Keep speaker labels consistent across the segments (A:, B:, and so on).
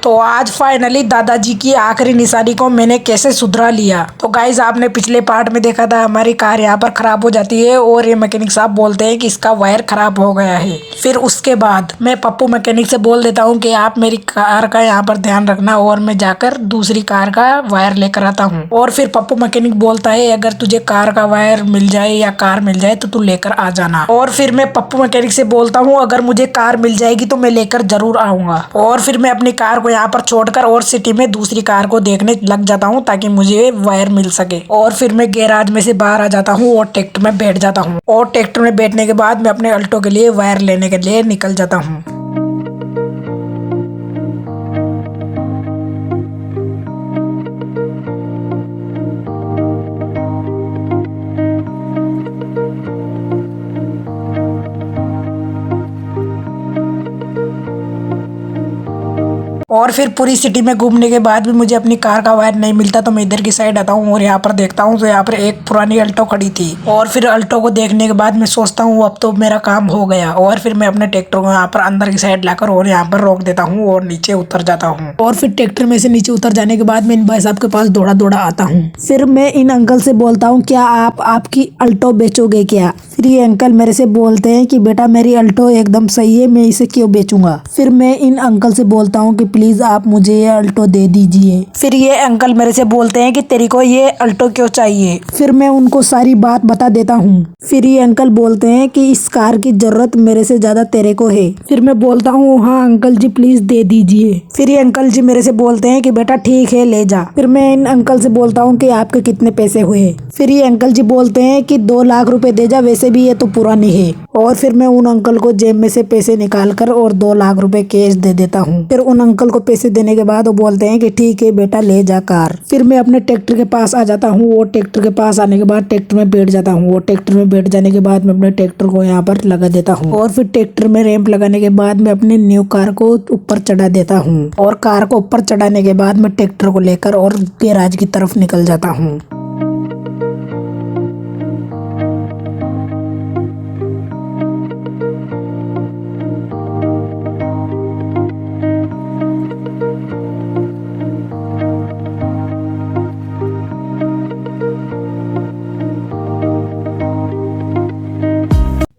A: तो आज फाइनली दादाजी की आखिरी निशानी को मैंने कैसे सुधरा लिया। तो गाइज आपने पिछले पार्ट में देखा था हमारी कार यहाँ पर खराब हो जाती है और ये मैकेनिक साहब बोलते हैं कि इसका वायर खराब हो गया है। फिर उसके बाद मैं पप्पू मैकेनिक से बोल देता हूँ कि आप मेरी कार का यहाँ पर ध्यान रखना और मैं जाकर दूसरी कार का वायर लेकर आता हूँ। और फिर पप्पू मैकेनिक बोलता है अगर तुझे कार का वायर मिल जाए या कार मिल जाए तो तू लेकर आ जाना। और फिर मैं पप्पू मैकेनिक से बोलता हूँ अगर मुझे कार मिल जाएगी तो मैं लेकर जरूर आऊंगा। और फिर मैं अपनी कार को यहाँ पर छोड़कर और सिटी में दूसरी कार को देखने लग जाता हूँ ताकि मुझे वायर मिल सके। और फिर मैं गैराज में से बाहर आ जाता हूँ और ट्रैक्टर में बैठ जाता हूँ। और ट्रैक्टर में बैठने के बाद मैं अपने अल्टो के लिए वायर लेने के लिए निकल जाता हूँ। और फिर पूरी सिटी में घूमने के बाद भी मुझे अपनी कार का वायर नहीं मिलता तो मैं इधर की साइड आता हूँ और यहाँ पर देखता हूँ तो यहाँ पर एक पुरानी अल्टो खड़ी थी। और फिर अल्टो को देखने के बाद मैं सोचता हूँ अब तो मेरा काम हो गया। और फिर मैं अपने ट्रैक्टर को यहाँ पर अंदर की साइड लाकर और यहाँ पर रोक देता हूँ और नीचे उतर जाता हूँ। और फिर ट्रैक्टर में से नीचे उतर जाने के बाद मैं इन भाई साहब के पास दौड़ा दौड़ा आता हूँ। फिर मैं इन अंकल से बोलता हूँ क्या आप आपकी अल्टो बेचोगे क्या। फिर ये अंकल मेरे से बोलते हैं कि बेटा मेरी अल्टो एकदम सही है, मैं इसे क्यों बेचूंगा। फिर मैं इन अंकल से बोलता हूँ कि प्लीज आप मुझे ये अल्टो दे दीजिए। फिर ये अंकल मेरे से बोलते हैं कि तेरे को ये अल्टो क्यों चाहिए। फिर मैं उनको सारी बात बता देता हूँ। फिर ये अंकल बोलते हैं कि इस कार की जरूरत मेरे से ज्यादा तेरे को है। फिर मैं बोलता हूँ हाँ अंकल जी प्लीज दे दीजिए। फिर ये अंकल जी मेरे से बोलते हैं कि बेटा ठीक है ले जा। फिर मैं इन अंकल से बोलता हूँ कि आपके कितने पैसे हुए। फिर ये अंकल जी बोलते हैं कि 2 लाख रुपए दे जा, वैसे भी ये तो पुरानी है। और फिर मैं उन अंकल को जेब में से पैसे निकाल कर और 2 लाख रुपए कैश दे देता हूँ। फिर उन अंकल को पैसे देने के बाद वो बोलते हैं कि ठीक है बेटा ले जा कार। फिर मैं अपने ट्रैक्टर के पास आ जाता हूँ और ट्रैक्टर के पास आने के बाद ट्रैक्टर में बैठ जाता हूँ। और ट्रैक्टर में बैठ जाने के बाद मैं अपने ट्रैक्टर को यहाँ पर लगा देता हूँ। और फिर ट्रैक्टर में रैंप लगाने के बाद मैं अपनी न्यू कार को ऊपर चढ़ा देता हूँ। और कार को ऊपर चढ़ाने के बाद मैं ट्रैक्टर को लेकर और गैराज की तरफ निकल जाता हूँ।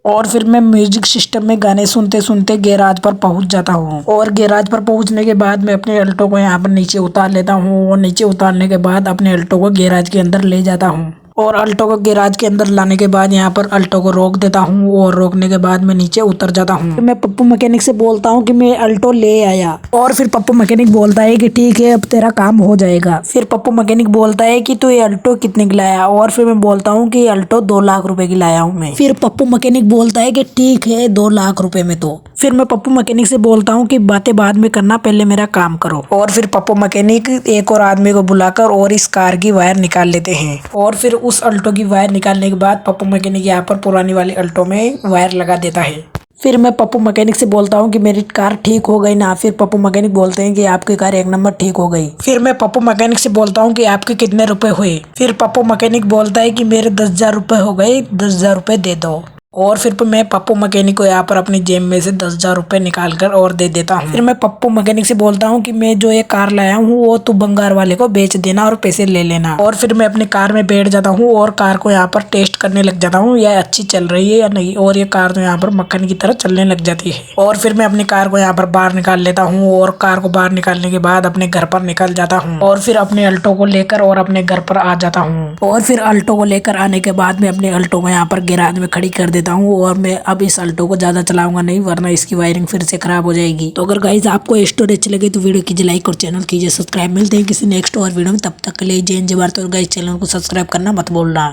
A: और फिर मैं म्यूजिक सिस्टम में गाने सुनते सुनते गैराज पर पहुंच जाता हूं। और गैराज पर पहुंचने के बाद मैं अपने अल्टो को यहां पर नीचे उतार लेता हूं। और नीचे उतारने के बाद अपने अल्टो को गैराज के अंदर ले जाता हूं। और अल्टो को गैराज के अंदर लाने के बाद यहाँ पर अल्टो को रोक देता हूँ। और रोकने के बाद मैं नीचे उतर जाता हूँ। फिर मैं पप्पू मैकेनिक से बोलता हूँ कि मैं अल्टो ले आया। और फिर पप्पू मैकेनिक बोलता है कि ठीक है अब तेरा काम हो जाएगा। फिर पप्पू मैकेनिक बोलता है कि तू ये अल्टो कितने की लाया। और फिर मैं बोलता हूँ कि अल्टो 2 लाख रुपए की लाया हूँ मैं। फिर पप्पू मैकेनिक बोलता है कि ठीक है 2 लाख रुपए में तो। फिर मैं पप्पू मैकेनिक से बोलता हूँ कि बातें बाद में करना, पहले मेरा काम करो। और फिर पप्पू मैकेनिक एक और आदमी को बुलाकर और इस कार की वायर निकाल लेते हैं। और फिर उस अल्टो की वायर निकालने के बाद पप्पू मैकेनिक यहाँ पर पुरानी वाली अल्टो में वायर लगा देता है। फिर मैं पप्पू मैकेनिक से बोलता हूँ कि मेरी कार ठीक हो गई ना। फिर पप्पू मैकेनिक बोलते हैं कि आपकी कार 1 नंबर ठीक हो गई। फिर मैं पप्पू मैकेनिक से बोलता हूँ कि आपके कितने रुपए हुए। फिर पप्पू मैकेनिक बोलता है कि मेरे 10,000 रुपए हो गए, 10,000 रुपए दे दो। और फिर मैं पप्पू मैकेनिक को यहाँ पर अपनी जेब में से 10,000 रुपए निकाल कर और दे देता हूँ। फिर मैं पप्पू मैकेनिक से बोलता हूँ कि मैं जो ये कार लाया हूँ वो तू बंगार वाले को बेच देना और पैसे ले लेना। और फिर मैं अपनी कार में बैठ जाता हूँ और कार को यहाँ पर टेस्ट करने लग जाता हूँ यह अच्छी चल रही है या नहीं। और ये कार तो यहाँ पर मक्खन की तरह चलने लग जाती है। और फिर मैं अपनी कार को यहाँ पर बाहर निकाल लेता हूँ। और कार को बाहर निकालने के बाद अपने घर पर निकल जाता हूँ। और फिर अपने अल्टो को लेकर और अपने घर पर आ जाता हूँ। और फिर अल्टो को लेकर आने के बाद मैं अपने अल्टो को यहाँ पर गैराज में खड़ी कर देता हूँ। और मैं अब इस अल्टो को ज्यादा चलाऊंगा नहीं वरना इसकी वायरिंग फिर से खराब हो जाएगी। तो अगर गाइस आपको स्टोरी अच्छी लगे तो वीडियो कीजिए लाइक और चैनल कीजिए सब्सक्राइब। मिलते हैं किसी नेक्स्ट और वीडियो में, तब तक के लिए जय हिंद जय भारत। और गाइस चैनल को सब्सक्राइब करना मत भूलना।